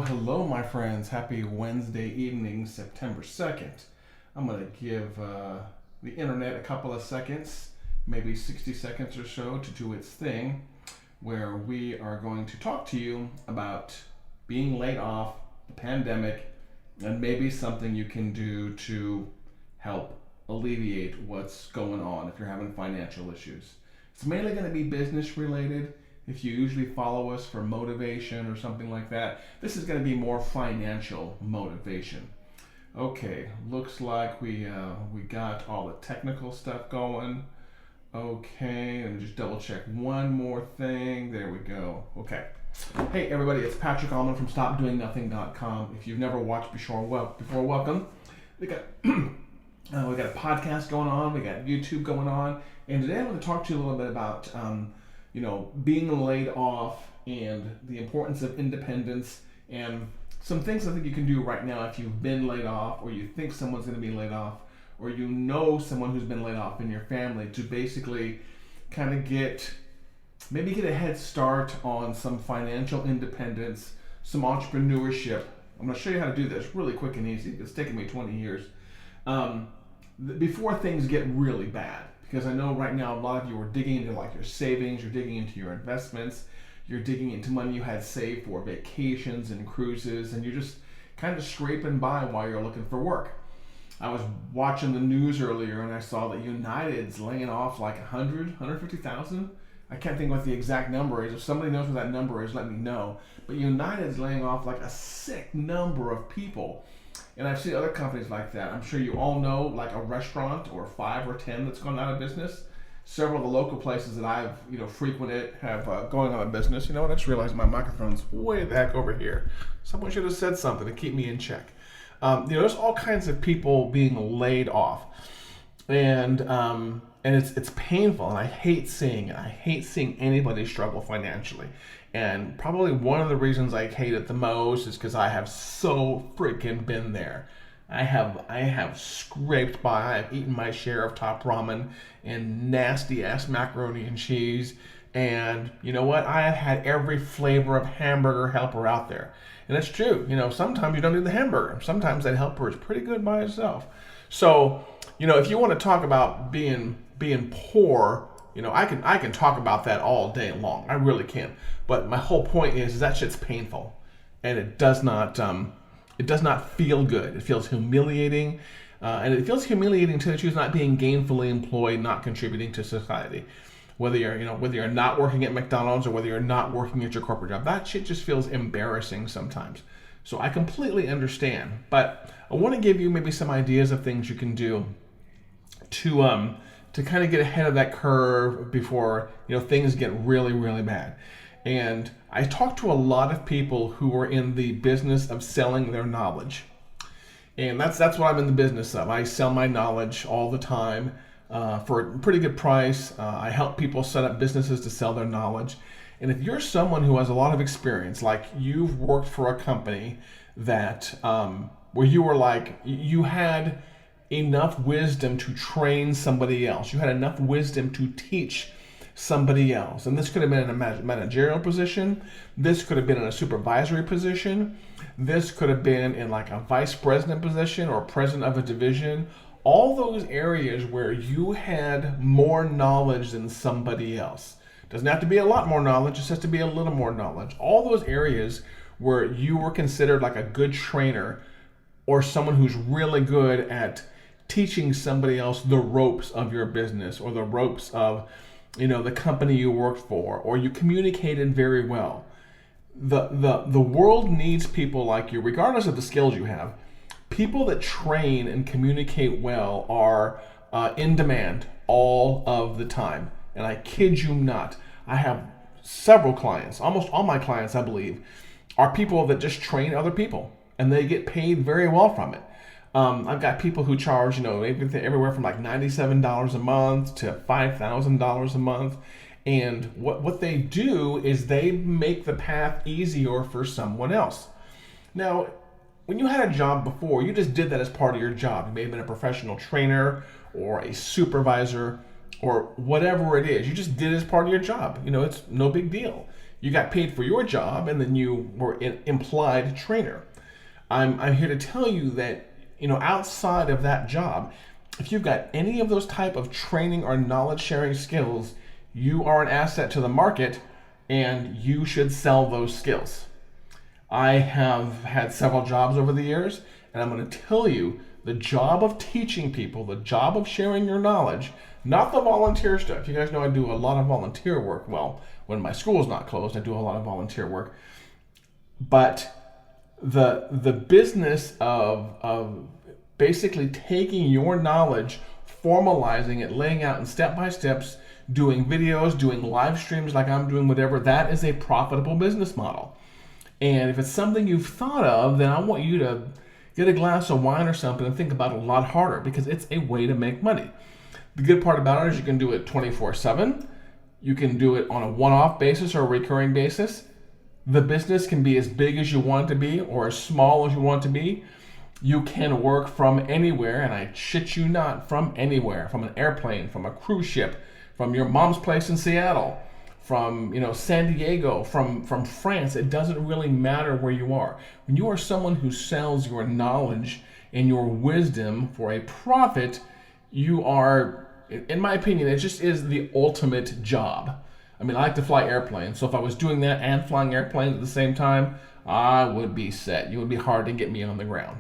Hello, my friends. Happy Wednesday evening, September 2nd. I'm going to give the internet a couple of seconds, maybe 60 seconds or so, to do its thing, where we are going to talk to you about being laid off, the pandemic, and maybe something you can do to help alleviate what's going on if you're having financial issues. It's mainly going to be business related. If you usually follow us for motivation or something like that, this is going to be more financial motivation. Okay, looks like we got all the technical stuff going. Okay, let me just double check one more thing. There we go. Okay. Hey everybody, it's Patrick Allmond from StopDoingNothing.com. If you've never watched before, welcome. We got we got a podcast going on. We got YouTube going on, and today I'm going to talk to you a little bit about being laid off and the importance of independence and some things I think you can do right now if you've been laid off or you think someone's going to be laid off or you know someone who's been laid off in your family to basically kind of get a head start on some financial independence, some entrepreneurship. I'm going to show you how to do this really quick and easy. It's taken me 20 years before things get really bad. Because I know right now a lot of you are digging into like your savings, you're digging into your investments, you're digging into money you had saved for vacations and cruises, and you're just kind of scraping by while you're looking for work. I was watching the news earlier and I saw that United's laying off like 150,000. I can't think what the exact number is. If somebody knows what that number is, let me know. But United's laying off like a sick number of people. And I've seen other companies like that. I'm sure you all know like a restaurant or 5 or 10 that's gone out of business. Several of the local places that I've frequented have going out of business. You know what? I just realized my microphone's way the heck over here. Someone should have said something to keep me in check. There's all kinds of people being laid off, and it's painful, and I hate seeing it. I hate seeing anybody struggle financially. And probably one of the reasons I hate it the most is because I have so freaking been there. I have scraped by. I've eaten my share of top ramen and nasty ass macaroni and cheese. And you know what? I have had every flavor of hamburger helper out there. And it's true. Sometimes you don't need the hamburger. Sometimes that helper is pretty good by itself. So, if you want to talk about being poor, I can talk about that all day long. I really can. But my whole point is that shit's painful, and it does not feel good. It feels humiliating, and it feels humiliating to choose not being gainfully employed, not contributing to society. Whether you're not working at McDonald's or whether you're not working at your corporate job, that shit just feels embarrassing sometimes. So I completely understand, but I want to give you maybe some ideas of things you can do to kind of get ahead of that curve before things get really, really bad. And I talk to a lot of people who are in the business of selling their knowledge, and that's what I'm in the business of. I sell my knowledge all the time for a pretty good price. I help people set up businesses to sell their knowledge. And if you're someone who has a lot of experience, like you've worked for a company that where you were like you had enough wisdom to train somebody else. You had enough wisdom to teach somebody else. And this could have been in a managerial position. This could have been in a supervisory position. This could have been in like a vice president position or president of a division. All those areas where you had more knowledge than somebody else. Doesn't have to be a lot more knowledge, just has to be a little more knowledge. All those areas where you were considered like a good trainer or someone who's really good at teaching somebody else the ropes of your business or the ropes of the company you worked for, or you communicated very well. The world needs people like you, regardless of the skills you have. People that train and communicate well are in demand all of the time. And I kid you not, I have several clients, almost all my clients I believe, are people that just train other people, and they get paid very well from it. I've got people who charge, everywhere from like $97 a month to $5,000 a month. And what they do is they make the path easier for someone else. Now, when you had a job before, you just did that as part of your job. You may have been a professional trainer or a supervisor or whatever it is. You just did it as part of your job. It's no big deal. You got paid for your job, and then you were an implied trainer. I'm here to tell you that, outside of that job, if you've got any of those type of training or knowledge sharing skills, you are an asset to the market, and you should sell those skills. I have had several jobs over the years, and I'm going to tell you, the job of teaching people, the job of sharing your knowledge, not the volunteer stuff. You guys know I do a lot of volunteer work. Well, when my school is not closed, I do a lot of volunteer work. But the business of basically taking your knowledge, formalizing it, laying out in step-by-steps, doing videos, doing live streams like I'm doing, whatever, that is a profitable business model. And if it's something you've thought of, then I want you to get a glass of wine or something and think about it a lot harder, because it's a way to make money. The good part about it is you can do it 24/7. You can do it on a one-off basis or a recurring basis. The business can be as big as you want it to be or as small as you want it to be. You can work from anywhere, and I shit you not, from anywhere, from an airplane, from a cruise ship, from your mom's place in Seattle, from San Diego, from France. It doesn't really matter where you are. When you are someone who sells your knowledge and your wisdom for a profit, you are, in my opinion, it just is the ultimate job. I mean, I like to fly airplanes, so if I was doing that and flying airplanes at the same time, I would be set. It would be hard to get me on the ground.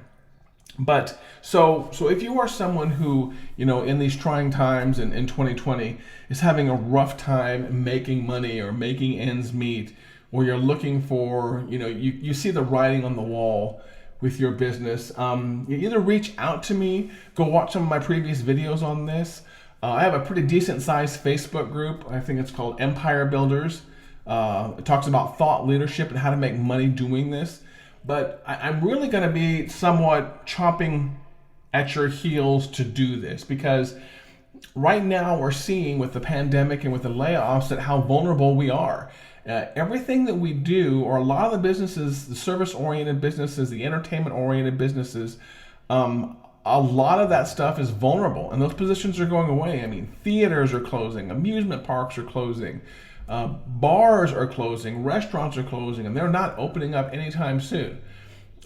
But so if you are someone who, in these trying times in 2020 is having a rough time making money or making ends meet, or you're looking for, you see the writing on the wall with your business, you either reach out to me, go watch some of my previous videos on this. I have a pretty decent sized Facebook group. I think it's called Empire Builders. It talks about thought leadership and how to make money doing this. But I'm really going to be somewhat chomping at your heels to do this, because right now we're seeing with the pandemic and with the layoffs that how vulnerable we are. Everything that we do, or a lot of the businesses, the service-oriented businesses, the entertainment-oriented businesses, a lot of that stuff is vulnerable, and those positions are going away. I mean, theaters are closing, amusement parks are closing, bars are closing, restaurants are closing, and they're not opening up anytime soon.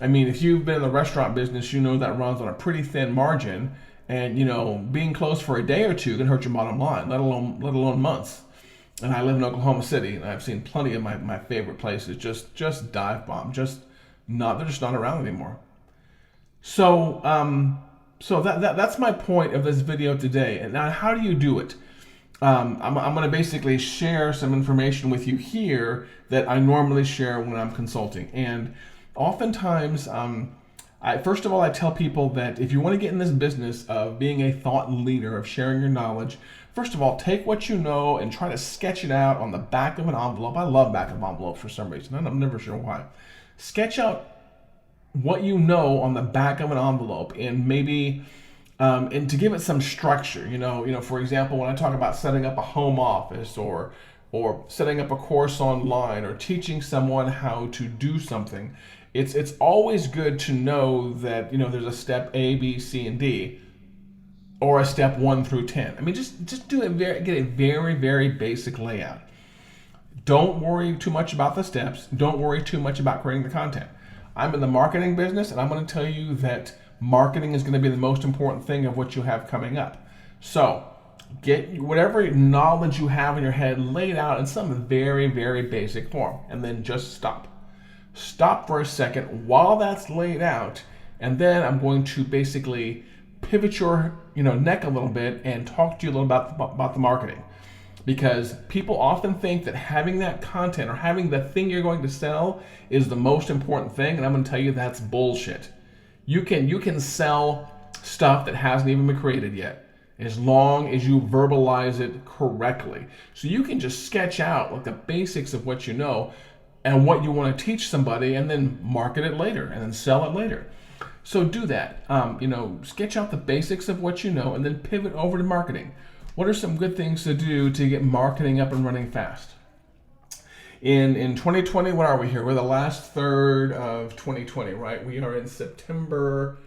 I mean, if you've been in the restaurant business, you know that runs on a pretty thin margin, and being closed for a day or two can hurt your bottom line, let alone months. And I live in Oklahoma City, and I've seen plenty of my favorite places just dive bomb, they're just not around anymore. So that's my point of this video today. And now, how do you do it? I'm going to basically share some information with you here that I normally share when I'm consulting. And oftentimes, first of all, I tell people that if you want to get in this business of being a thought leader, of sharing your knowledge, first of all, take what you know and try to sketch it out on the back of an envelope. I love back of envelopes for some reason. I'm never sure why. Sketch out what you know on the back of an envelope, and maybe and to give it some structure. For example, when I talk about setting up a home office or setting up a course online or teaching someone how to do something, it's always good to know that there's a step A, B, C, and D, or a step 1 through 10. I mean, just get a very, very basic layout. Don't worry too much about the steps. Don't worry too much about creating the content. I'm in the marketing business, and I'm going to tell you that marketing is going to be the most important thing of what you have coming up. So get whatever knowledge you have in your head laid out in some very, very basic form, and then just stop. Stop for a second while that's laid out, and then I'm going to basically pivot your neck a little bit and talk to you a little about the marketing. Because people often think that having that content or having the thing you're going to sell is the most important thing, and I'm going to tell you that's bullshit. You can sell stuff that hasn't even been created yet, as long as you verbalize it correctly. So you can just sketch out like the basics of what you know and what you want to teach somebody, and then market it later and then sell it later. So do that. Sketch out the basics of what you know and then pivot over to marketing. What are some good things to do to get marketing up and running fast? In 2020, what are we here? We're the last third of 2020, right? We are in September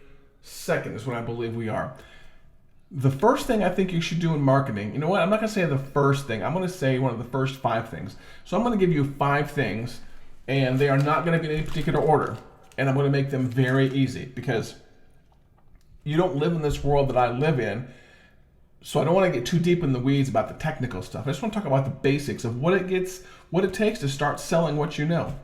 2nd is what I believe we are. The first thing I think you should do in marketing, you know what? I'm not going to say the first thing. I'm going to say one of the first 5 things. So I'm going to give you 5 things, and they are not going to be in any particular order. And I'm going to make them very easy because you don't live in this world that I live in. So I don't want to get too deep in the weeds about the technical stuff. I just want to talk about the basics of what it takes to start selling what you know.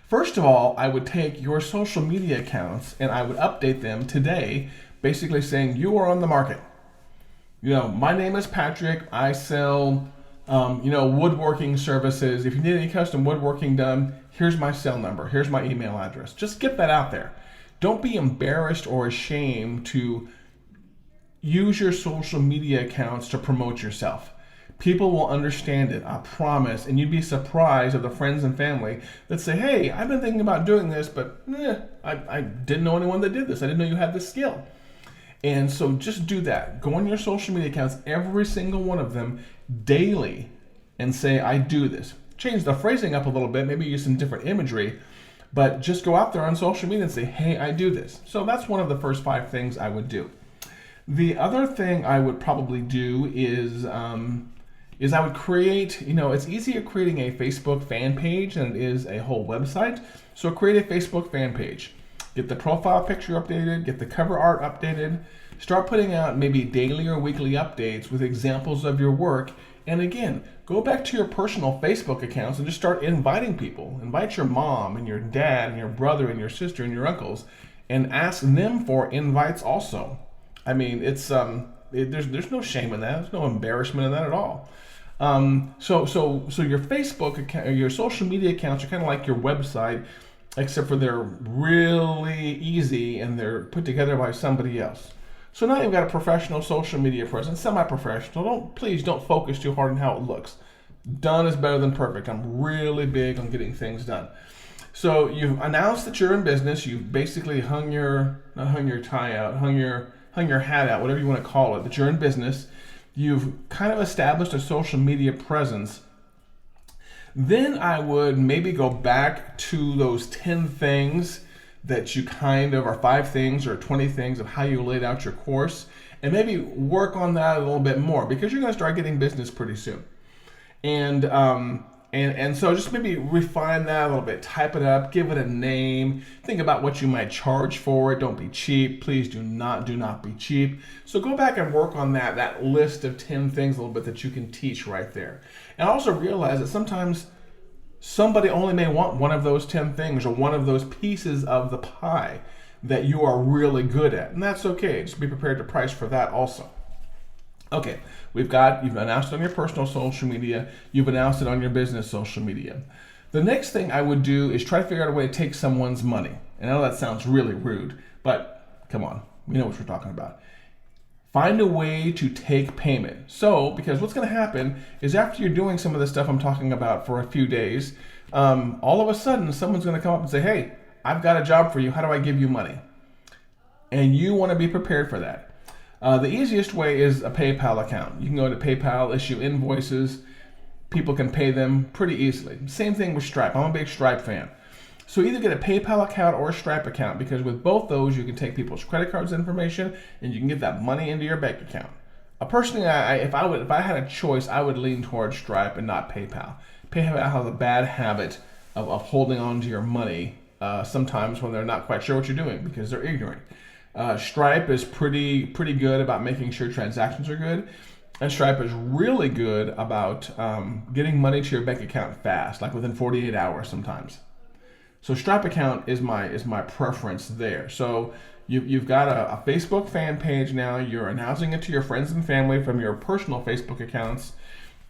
First of all, I would take your social media accounts and I would update them today, basically saying you are on the market. My name is Patrick. I sell, woodworking services. If you need any custom woodworking done, here's my cell number. Here's my email address. Just get that out there. Don't be embarrassed or ashamed to use your social media accounts to promote yourself. People will understand it, I promise, and you'd be surprised of the friends and family that say, hey, I've been thinking about doing this, but I didn't know anyone that did this. I didn't know you had this skill. And so just do that. Go on your social media accounts, every single one of them, daily, and say, I do this. Change the phrasing up a little bit, maybe use some different imagery, but just go out there on social media and say, hey, I do this. So that's one of the first 5 things I would do. The other thing I would probably do is I would create, it's easier creating a Facebook fan page than it is a whole website. So create a Facebook fan page. Get the profile picture updated, get the cover art updated, start putting out maybe daily or weekly updates with examples of your work. And again, go back to your personal Facebook accounts and just start inviting people. Invite your mom and your dad and your brother and your sister and your uncles and ask them for invites also. I mean, it's there's no shame in that. There's no embarrassment in that at all. So your Facebook account, or your social media accounts are kind of like your website, except for they're really easy and they're put together by somebody else. So now you've got a professional social media presence, semi-professional. Please don't focus too hard on how it looks. Done is better than perfect. I'm really big on getting things done. So you've announced that you're in business. You've basically hung your hat out, whatever you want to call it, that you're in business. You've kind of established a social media presence. Then I would maybe go back to those 10 things that you or 5 things or 20 things of how you laid out your course, and maybe work on that a little bit more because you're going to start getting business pretty soon. And so just maybe refine that a little bit, type it up, give it a name, think about what you might charge for it. Don't be cheap. Please do not be cheap. So go back and work on that list of 10 things a little bit that you can teach right there. And also realize that sometimes somebody only may want one of those 10 things or one of those pieces of the pie that you are really good at. And that's okay. Just be prepared to price for that also. Okay, you've announced it on your personal social media, you've announced it on your business social media. The next thing I would do is try to figure out a way to take someone's money. And I know that sounds really rude, but come on, we know what we're talking about. Find a way to take payment. So, because what's going to happen is after you're doing some of the stuff I'm talking about for a few days, all of a sudden someone's going to come up and say, hey, I've got a job for you, how do I give you money? And you want to be prepared for that. The easiest way is a PayPal account. You can go to PayPal, issue invoices. People can pay them pretty easily. Same thing with Stripe. I'm a big Stripe fan. So either get a PayPal account or a Stripe account, because with both those, you can take people's credit cards information and you can get that money into your bank account. Personally, if I had a choice, I would lean towards Stripe and not PayPal. PayPal has a bad habit of holding on to your money sometimes when they're not quite sure what you're doing because they're ignorant. Stripe is pretty good about making sure transactions are good, and Stripe is really good about getting money to your bank account fast, like within 48 hours sometimes. So Stripe account is my preference there. So you've got a Facebook fan page now. You're announcing it to your friends and family from your personal Facebook accounts.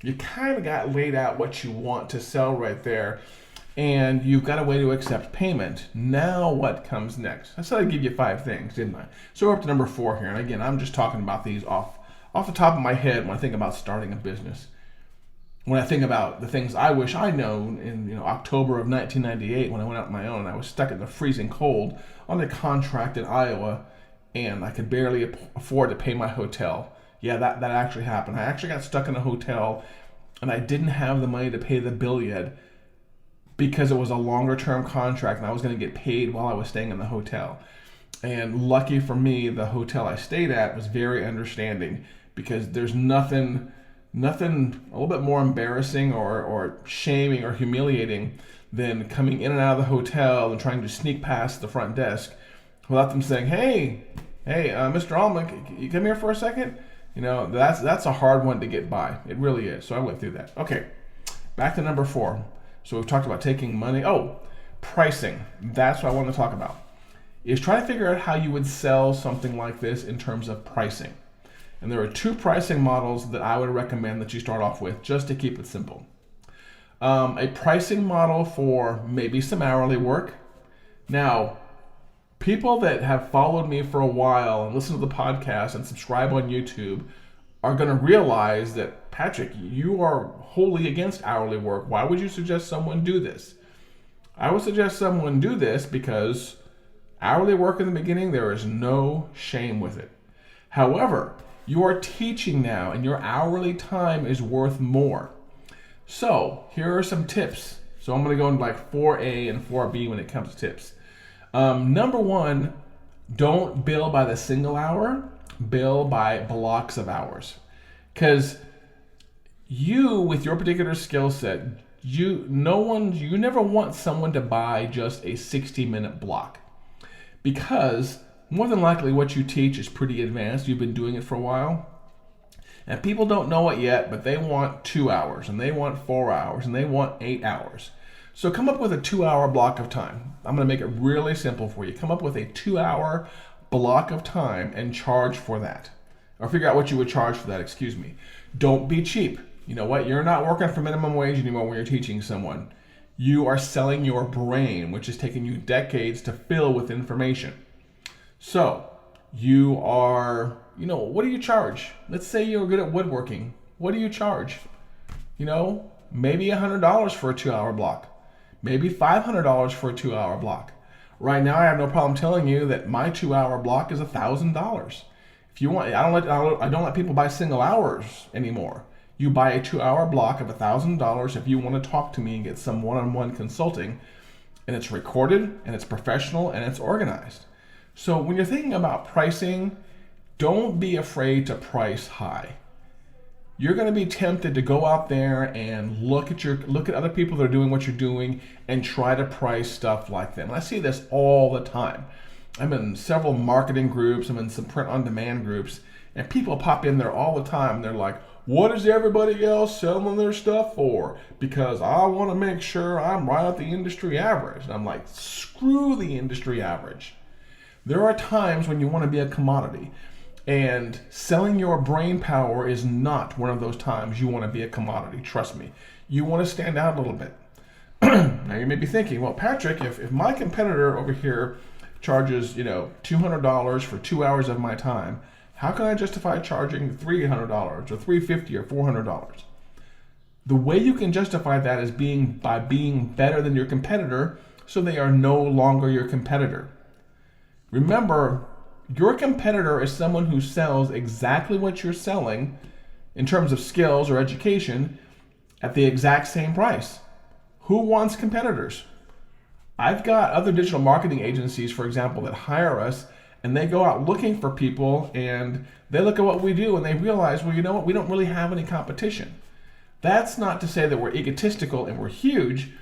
You kind of got laid out what you want to sell right there. And you've got a way to accept payment. Now what comes next? I said I'd give you 5 things, didn't I? So we're up to number 4 here. And again, I'm just talking about these off the top of my head when I think about starting a business. When I think about the things I wish I'd known in October of 1998 when I went out on my own, I was stuck in the freezing cold on a contract in Iowa, and I could barely afford to pay my hotel. Yeah, that actually happened. I actually got stuck in a hotel, and I didn't have the money to pay the bill yet, because it was a longer term contract and I was going to get paid while I was staying in the hotel. And lucky for me, the hotel I stayed at was very understanding, because there's nothing a little bit more embarrassing or shaming or humiliating than coming in and out of the hotel and trying to sneak past the front desk without them saying, hey, Mr. Allmond, you come here for a second? That's a hard one to get by. It really is. So I went through that. Okay, back to number 4. So we've talked about taking money. Oh, pricing. That's what I want to talk about. Is try to figure out how you would sell something like this in terms of pricing. And there are 2 pricing models that I would recommend that you start off with, just to keep it simple. A pricing model for maybe some hourly work. Now, people that have followed me for a while and listen to the podcast and subscribe on YouTube are going to realize that, Patrick, you are wholly against hourly work. Why would you suggest someone do this? I would suggest someone do this because hourly work in the beginning, there is no shame with it. However, you are teaching now, and your hourly time is worth more. So here are some tips. So I'm going to go into like 4A and 4B when it comes to tips. Number 1, don't bill by the single hour, bill by blocks of hours. Because you, with your particular skill set, you never want someone to buy just a 60-minute block. Because more than likely what you teach is pretty advanced. You've been doing it for a while. And people don't know it yet, but they want 2 hours, and they want 4 hours, and they want 8 hours. So come up with a 2-hour block of time. I'm going to make it really simple for you. Come up with a 2-hour block of time and charge for that. Or figure out what you would charge for that, excuse me. Don't be cheap. You know what? You're not working for minimum wage anymore when you're teaching someone. You are selling your brain, which has taken you decades to fill with information. So you are, what do you charge? Let's say you're good at woodworking. What do you charge? Maybe $100 for a 2-hour block. Maybe $500 for a 2-hour block. Right now, I have no problem telling you that my 2-hour block is $1,000. If you want, I don't let people buy single hours anymore. You buy a 2-hour block of $1,000 if you want to talk to me and get some one-on-one consulting, and it's recorded, and it's professional, and it's organized. So when you're thinking about pricing, don't be afraid to price high. You're going to be tempted to go out there and look at other people that are doing what you're doing and try to price stuff like them. And I see this all the time. I'm in several marketing groups, I'm in some print-on-demand groups, and people pop in there all the time. They're like, what is everybody else selling their stuff for? Because I want to make sure I'm right at the industry average. And I'm like, screw the industry average. There are times when you want to be a commodity, and selling your brain power is not one of those times you want to be a commodity. Trust me. You want to stand out a little bit. Now you may be thinking, well, Patrick, if my competitor over here charges, $200 for 2 hours of my time, how can I justify charging $300 or $350 or $400? The way you can justify that is by being better than your competitor, so they are no longer your competitor. Remember, your competitor is someone who sells exactly what you're selling in terms of skills or education at the exact same price. Who wants competitors? I've got other digital marketing agencies, for example, that hire us, and they go out looking for people, and they look at what we do and they realize, well, you know what? We don't really have any competition. That's not to say that we're egotistical and we're huge.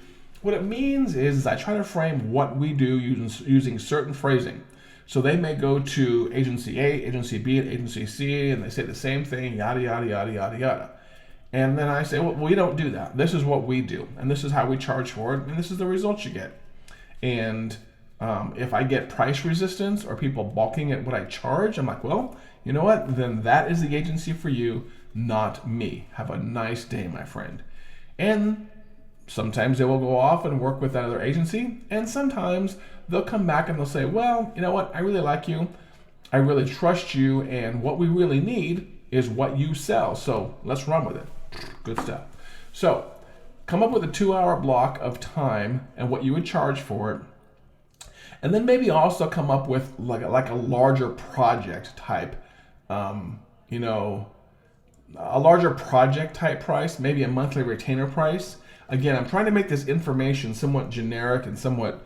What it means is I try to frame what we do using certain phrasing. So they may go to agency A, agency B, and agency C, and they say the same thing, yada, yada, yada, yada, yada. And then I say, well, we don't do that. This is what we do, and this is how we charge for it, and this is the results you get. And if I get price resistance or people balking at what I charge, I'm like, well, you know what? Then that is the agency for you, not me. Have a nice day, my friend. And sometimes they will go off and work with that other agency, and sometimes they'll come back and they'll say, well, you know what? I really like you. I really trust you, and what we really need is what you sell. So let's run with it. Good stuff. So come up with a 2-hour block of time and what you would charge for it. And then maybe also come up with like a larger project type, a larger project type price, maybe a monthly retainer price. Again, I'm trying to make this information somewhat generic and somewhat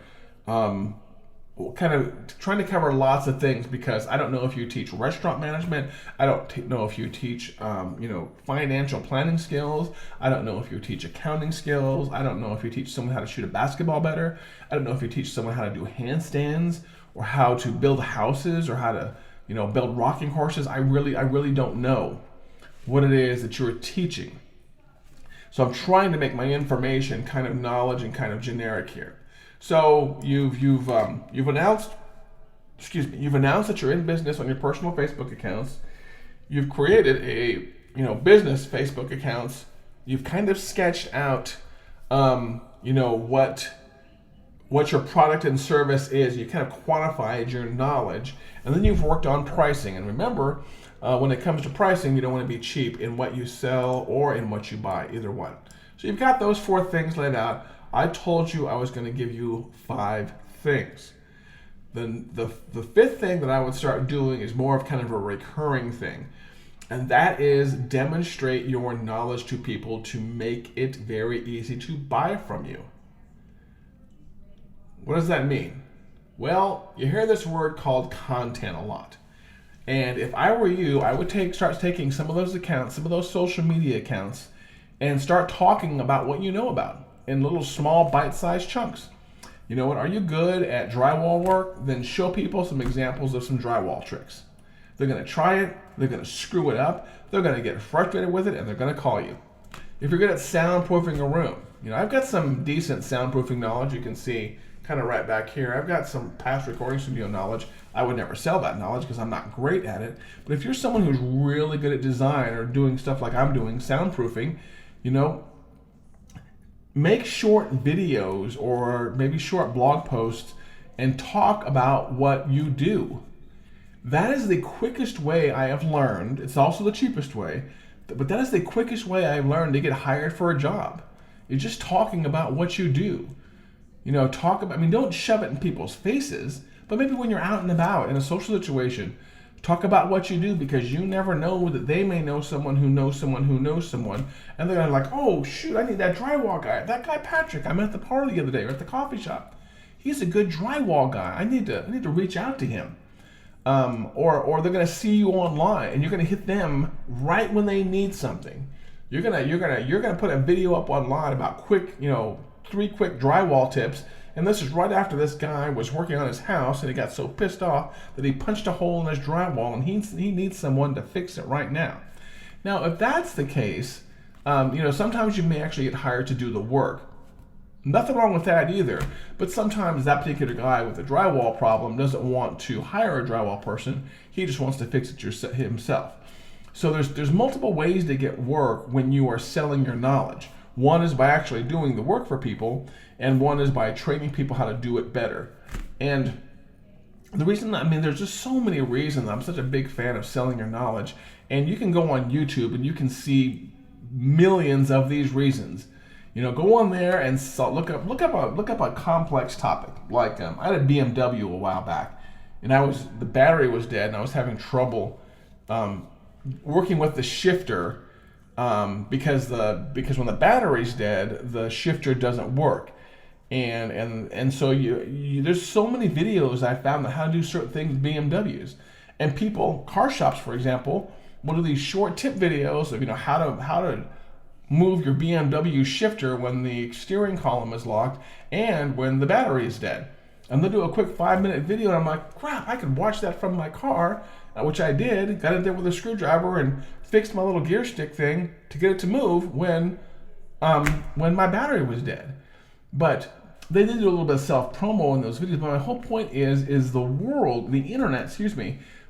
kind of trying to cover lots of things, because I don't know if you teach restaurant management. I don't know if you teach, financial planning skills. I don't know if you teach accounting skills. I don't know if you teach someone how to shoot a basketball better. I don't know if you teach someone how to do handstands, or how to build houses, or how to, build rocking horses. I really don't know what it is that you're teaching. So I'm trying to make my information kind of knowledge and kind of generic here. So you've announced that you're in business on your personal Facebook accounts. You've created a business Facebook accounts. You've kind of sketched out what your product and service is. You kind of quantified your knowledge, and then you've worked on pricing. And remember, when it comes to pricing, you don't want to be cheap in what you sell or in what you buy, either one. So you've got those 4 things laid out. I told you I was going to give you 5 things. Then the 5th thing that I would start doing is more of kind of a recurring thing. And that is demonstrate your knowledge to people to make it very easy to buy from you. What does that mean? Well, you hear this word called content a lot. And if I were you, I would start taking some of those accounts, some of those social media accounts, and start talking about what you know about in little small bite-sized chunks. You know what? Are you good at drywall work? Then show people some examples of some drywall tricks. They're going to try it. They're going to screw it up. They're going to get frustrated with it, and they're going to call you. If you're good at soundproofing a room, I've got some decent soundproofing knowledge. You can see kind of right back here. I've got some past recording studio knowledge. I would never sell that knowledge because I'm not great at it. But if you're someone who's really good at design or doing stuff like I'm doing, soundproofing, make short videos or maybe short blog posts and talk about what you do. That is the quickest way I have learned. It's also the cheapest way, but that is the quickest way I've learned to get hired for a job. You're just talking about what you do. Don't shove it in people's faces, but maybe when you're out and about in a social situation, talk about what you do, because you never know that they may know someone who knows someone who knows someone, and they're like, oh shoot, I need that drywall guy. That guy Patrick, I met at the party the other day or at the coffee shop. He's a good drywall guy. I need to reach out to him. Or they're gonna see you online, and you're gonna hit them right when they need something. You're gonna put a video up online about 3 quick drywall tips. And this is right after this guy was working on his house, and he got so pissed off that he punched a hole in his drywall, and he needs someone to fix it right now. Now, if that's the case, sometimes you may actually get hired to do the work. Nothing wrong with that either, but sometimes that particular guy with the drywall problem doesn't want to hire a drywall person. He just wants to fix it himself. So there's multiple ways to get work when you are selling your knowledge. One is by actually doing the work for people, and one is by training people how to do it better. And the reason, there's just so many reasons I'm such a big fan of selling your knowledge. And you can go on YouTube and you can see millions of these reasons. Go on there and look up a complex topic. Like I had a BMW a while back, and the battery was dead, and I was having trouble working with the shifter. Because when the battery's dead, the shifter doesn't work, and so there's so many videos I found on how to do certain things with BMWs, and car shops, for example, will do these short tip videos of how to move your BMW shifter when the steering column is locked and when the battery is dead, and they'll do a quick 5-minute video, and I'm like, crap, I could watch that from my car. Which I did, got in there with a screwdriver and fixed my little gear stick thing to get it to move when my battery was dead. But they did do a little bit of self-promo in those videos, but my whole point is the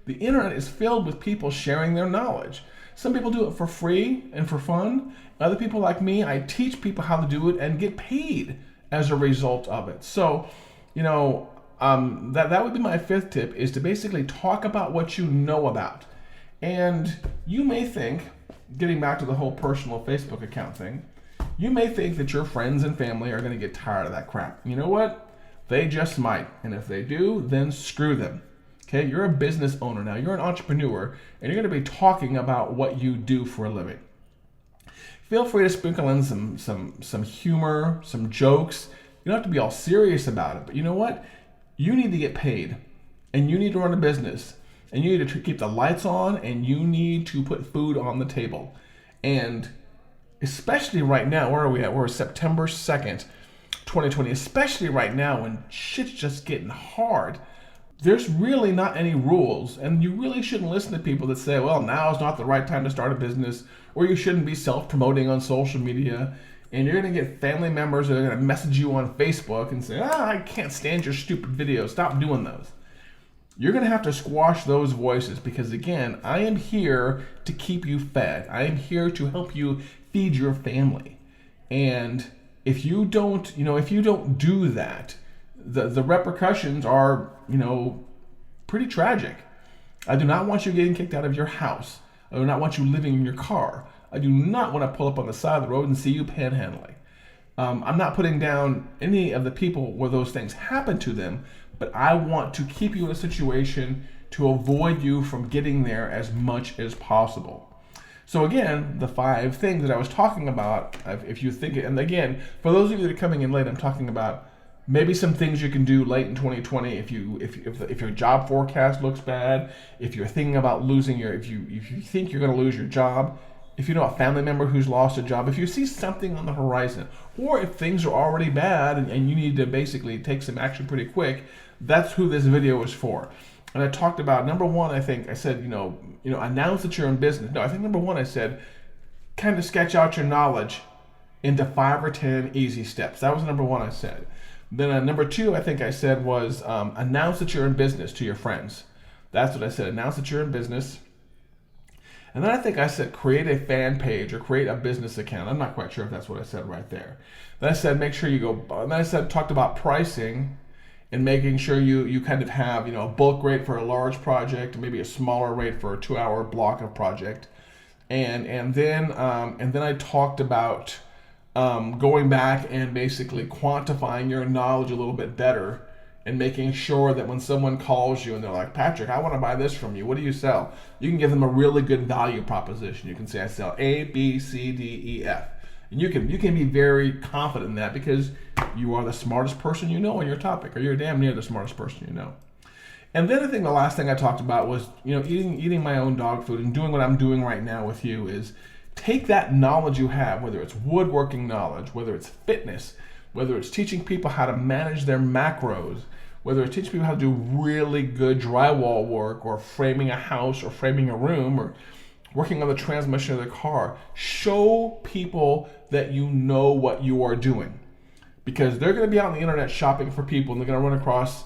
internet is filled with people sharing their knowledge. Some people do it for free and for fun. Other people like me, I teach people how to do it and get paid as a result of it. So, that would be my 5th tip, is to basically talk about what you know about. And you may think, getting back to the whole personal Facebook account thing, you may think that your friends and family are going to get tired of that crap. You know what? They just might. And if they do, then screw them. Okay? You're a business owner now. You're an entrepreneur, and you're going to be talking about what you do for a living. Feel free to sprinkle in some humor, some jokes. You don't have to be all serious about it, but you know what? You need to get paid, and you need to run a business, and you need to keep the lights on, and you need to put food on the table. And especially right now, where are we at? We're September 2nd, 2020. Especially right now when shit's just getting hard, there's really not any rules, and you really shouldn't listen to people that say, well, now is not the right time to start a business, or you shouldn't be self-promoting on social media. And you're going to get family members that are going to message you on Facebook and say, I can't stand your stupid videos. Stop doing those. You're going to have to squash those voices because, again, I am here to keep you fed. I am here to help you feed your family. And if you don't, do that, the repercussions are, pretty tragic. I do not want you getting kicked out of your house. I do not want you living in your car. I do not want to pull up on the side of the road and see you panhandling. I'm not putting down any of the people where those things happen to them, but I want to keep you in a situation to avoid you from getting there as much as possible. So again, the 5 things that I was talking about, if you think it, and again, for those of you that are coming in late, I'm talking about maybe some things you can do late in 2020 if your job forecast looks bad, if you're thinking about losing if you think you're going to lose your job, if you know a family member who's lost a job, if you see something on the horizon, or if things are already bad and you need to basically take some action pretty quick, that's who this video is for. And I talked about, number 1, I think I said, announce that you're in business. No, I think number 1 I said, kind of sketch out your knowledge into 5 or 10 easy steps. That was number 1 I said. Then number 2 I think I said was announce that you're in business to your friends. That's what I said, announce that you're in business. And then I think I said create a fan page or create a business account. I'm not quite sure if that's what I said right there. Then I said make sure you go, and then I said talked about pricing and making sure you kind of have a bulk rate for a large project, maybe a smaller rate for a 2-hour block of project. And then I talked about going back and basically quantifying your knowledge a little bit better and making sure that when someone calls you and they're like, Patrick, I want to buy this from you. What do you sell? You can give them a really good value proposition. You can say, I sell A, B, C, D, E, F. And you can be very confident in that because you are the smartest person you know on your topic, or you're damn near the smartest person you know. And then I think the last thing I talked about was, eating my own dog food and doing what I'm doing right now with you is take that knowledge you have, whether it's woodworking knowledge, whether it's fitness, whether it's teaching people how to manage their macros, whether it's teaching people how to do really good drywall work or framing a house or framing a room or working on the transmission of the car. Show people that you know what you are doing, because they're going to be out on the internet shopping for people and they're going to run across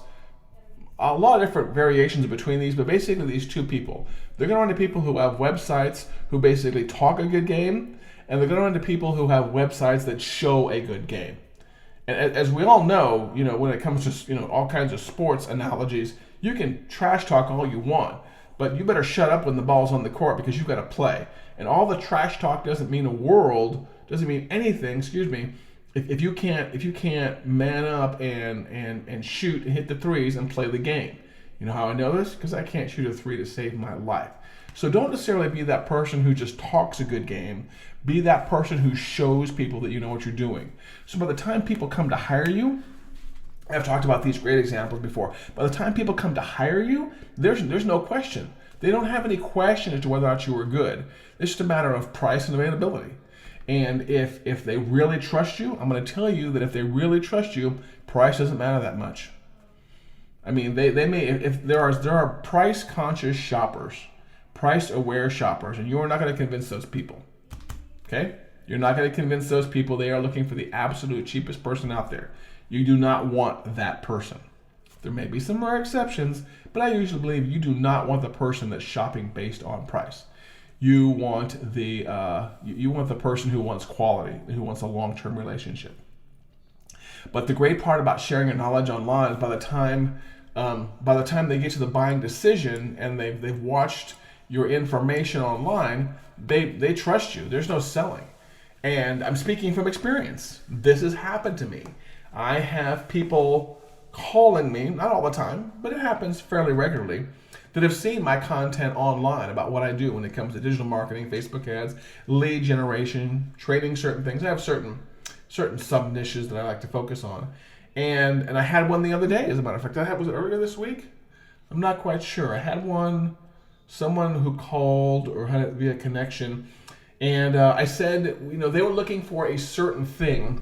a lot of different variations between these, but basically these 2 people. They're going to run into people who have websites who basically talk a good game, and they're going to run into people who have websites that show a good game. And as we all know, when it comes to all kinds of sports analogies, you can trash talk all you want, but you better shut up when the ball's on the court because you've got to play. And all the trash talk doesn't mean doesn't mean anything, if you can't man up and shoot and hit the threes and play the game. You know how I know this? Because I can't shoot a 3 to save my life. So don't necessarily be that person who just talks a good game. Be that person who shows people that you know what you're doing. So by the time people come to hire you, I've talked about these great examples before. By the time people come to hire you, there's no question. They don't have any question as to whether or not you are good. It's just a matter of price and availability. And if they really trust you, I'm going to tell you that if they really trust you, price doesn't matter that much. I mean, they may, if there are price conscious shoppers, price aware shoppers, and you are not going to convince those people. Okay? You're not going to convince those people. They are looking for the absolute cheapest person out there. You do not want that person. There may be some rare exceptions, but I usually believe you do not want the person that's shopping based on price. You want the person who wants quality, who wants a long-term relationship. But the great part about sharing your knowledge online is by the time they get to the buying decision and they've watched your information online, they trust you. There's no selling. And I'm speaking from experience. This has happened to me. I have people calling me, not all the time, but it happens fairly regularly, that have seen my content online about what I do when it comes to digital marketing, Facebook ads, lead generation, trading certain things. I have certain sub niches that I like to focus on. And I had one the other day, as a matter of fact. Was it earlier this week? I'm not quite sure. I had someone who called or had it via connection, and I said, they were looking for a certain thing.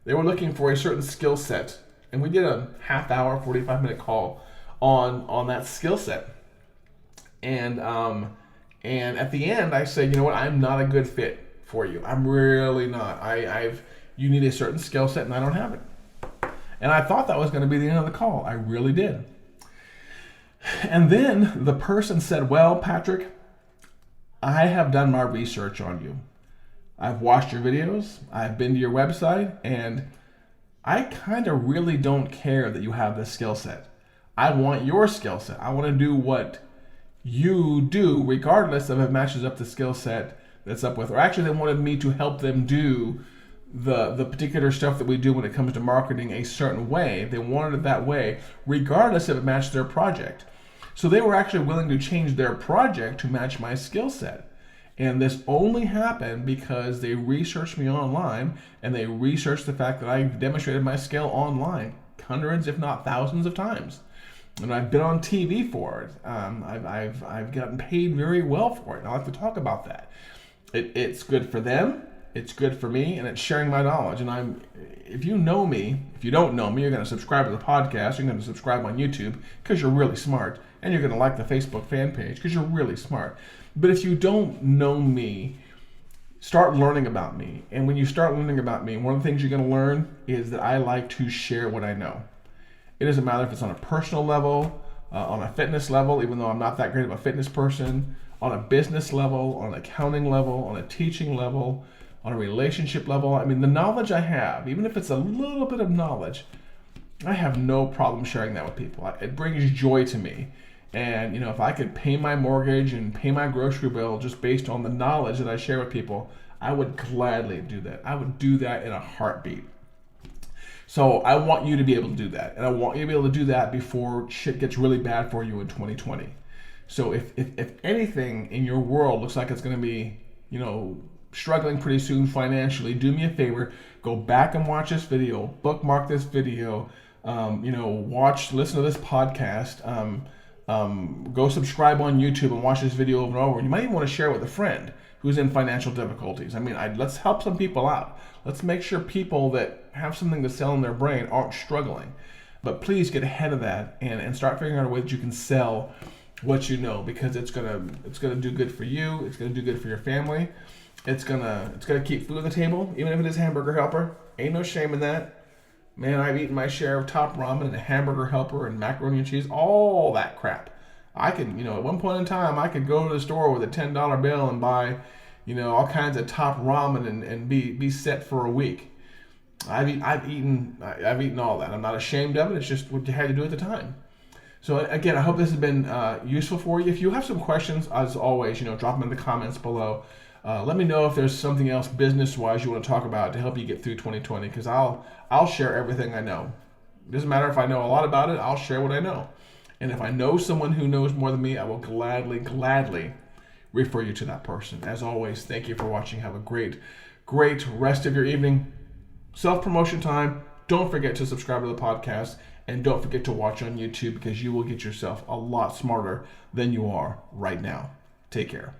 They were looking for a certain skill set, and we did a half-hour, 45-minute call on that skill set. And at the end, I said, you know what? I'm not a good fit for you. I'm really not. You need a certain skill set, and I don't have it. And I thought that was going to be the end of the call. I really did. And then the person said, well, Patrick, I have done my research on you. I've watched your videos. I've been to your website, and I kind of really don't care that you have this skill set. I want your skill set. I want to do what you do, regardless of if it matches up the skill set that's up with. Or actually, they wanted me to help them do the particular stuff that we do when it comes to marketing a certain way. They wanted it that way, regardless if it matched their project. So they were actually willing to change their project to match my skill set. And this only happened because they researched me online, and they researched the fact that I demonstrated my skill online hundreds, if not thousands of times. And I've been on TV for it. I've gotten paid very well for it. And I'll have to talk about that. It's good for them. It's good for me, and it's sharing my knowledge. And if you know me, if you don't know me, you're going to subscribe to the podcast. You're going to subscribe on YouTube because you're really smart, and you're going to like the Facebook fan page because you're really smart. But if you don't know me, start learning about me. And when you start learning about me, one of the things you're going to learn is that I like to share what I know. It doesn't matter if it's on a personal level, on a fitness level, even though I'm not that great of a fitness person, on a business level, on an accounting level, on a teaching level, on a relationship level. I mean, the knowledge I have, even if it's a little bit of knowledge, I have no problem sharing that with people. It brings joy to me. And, if I could pay my mortgage and pay my grocery bill just based on the knowledge that I share with people, I would gladly do that. I would do that in a heartbeat. So I want you to be able to do that. And I want you to be able to do that before shit gets really bad for you in 2020. So if anything in your world looks like it's going to be, struggling pretty soon financially, do me a favor, go back and watch this video, bookmark this video, listen to this podcast, go subscribe on YouTube and watch this video over and over. You might even want to share it with a friend who's in financial difficulties. Let's help some people out. Let's make sure people that have something to sell in their brain aren't struggling. But please get ahead of that and start figuring out a way that you can sell what you know, because it's gonna do good for you. It's gonna do good for your family. It's gonna keep food on the table, even if it is Hamburger Helper. Ain't no shame in that. Man, I've eaten my share of top ramen and a Hamburger Helper and macaroni and cheese, all that crap. I could, at one point in time, I could go to the store with a $10 bill and buy, all kinds of top ramen and be set for a week. I've eaten all that. I'm not ashamed of it. It's just what you had to do at the time. So again, I hope this has been useful for you. If you have some questions, as always, drop them in the comments below. Let me know if there's something else business-wise you want to talk about to help you get through 2020, because I'll share everything I know. It doesn't matter if I know a lot about it. I'll share what I know. And if I know someone who knows more than me, I will gladly refer you to that person. As always, thank you for watching. Have a great rest of your evening. Self-promotion time. Don't forget to subscribe to the podcast, and don't forget to watch on YouTube, because you will get yourself a lot smarter than you are right now. Take care.